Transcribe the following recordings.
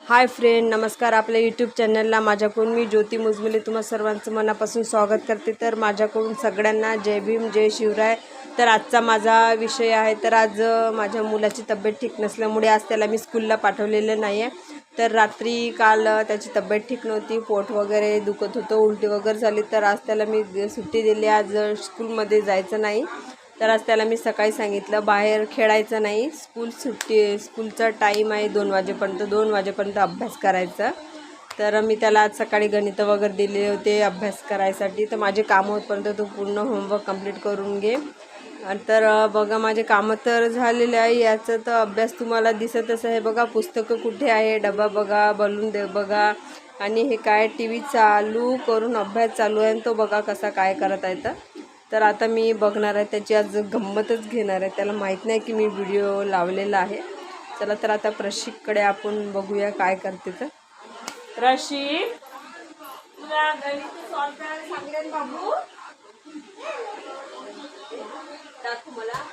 Hi friend, नमस्कार. आपल्या YouTube चॅनलला माझ्याकडून मी ज्योती मुजमिले तुम्हा सर्वांचं मनापासून स्वागत करते. तर माझ्याकडून सगळ्यांना जय भीम, जय शिवराय. तर आजचा माझा विषय आहे. तर आज माझ्या मुलाची तब्येत ठीक नसल्यामुळे आज त्याला मी स्कूलला पाठवलेलं नाही आहे. तर रात्री काल त्याची तब्येत ठीक नव्हती, पोट वगैरे दुखत होतं, उलटी वगैरे झाली. तर आज त्याला मी सुट्टी दिली, आज स्कूलमध्ये जायचं नाही. तर आज त्याला मी सकाळी सांगितलं बाहेर खेळायचं नाही, स्कूलचा टाईम आहे 2 वाजेपर्यंत, 2 वाजेपर्यंत अभ्यास करायचा. तर मी त्याला आज सकाळी गणित वगैरे दिले होते अभ्यास करायसाठी. तर माझे कामं होतपर्यंत तू पूर्ण होमवर्क कंप्लीट करून घे. तर बघा माझे कामं तर झालेले आहे. याचं तर अभ्यास तुम्हाला दिसतच आहे. बघा पुस्तकं कुठे आहे, डबा बघा, बलून दे बघा, आणि हे काय टी व्ही चालू करून अभ्यास चालू आहे. तो बघा कसा काय करत आहे. तर आता मी बघणार आहे, त्याची आज गंमतच घेणार आहे. त्याला माहीत नाही की मी व्हिडिओ लावलेला आहे. चला तर आता प्रशिककडे आपण बघूया काय करते. तर प्रशिक, तुला गणित सॉल्व करायला सांगेन बाबू, दाखव मला.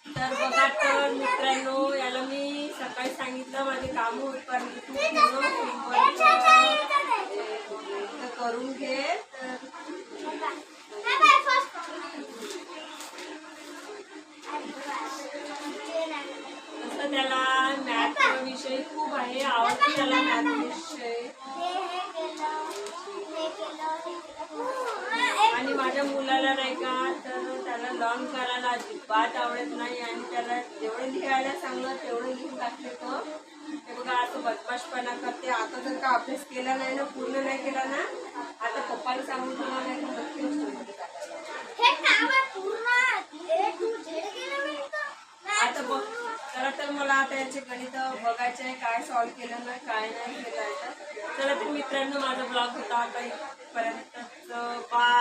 तर बघा तर मित्रांनो, याला मी सकाळी सांगितलं माझे काम होईपर्यंत करून घे. तसं त्याला मॅथ विषय खूप आहे, आवडते त्याला मॅथ विषय. आणि माझ्या मुलाला नाही का, तर त्याला लर्न करायला अजिबात आवडत नाही. आणि त्याला जेवढं लिहायला सांगलं तेवढं लिहून टाकते तो. ते बघा असं बदमाशपणा करते. आता जर का अभ्यास केला नाही ना, पूर्ण नाही केला ना, आता पप्पाला सांगून तुला नाही का आता बघ. चला तर मला आता याचे गणित बघायचे आहे, काय सॉल्व केलं नाही, काय नाही केलं आहे. चला तर मित्रांनो, माझा ब्लॉग होता आता इथपर्यंत. बाय.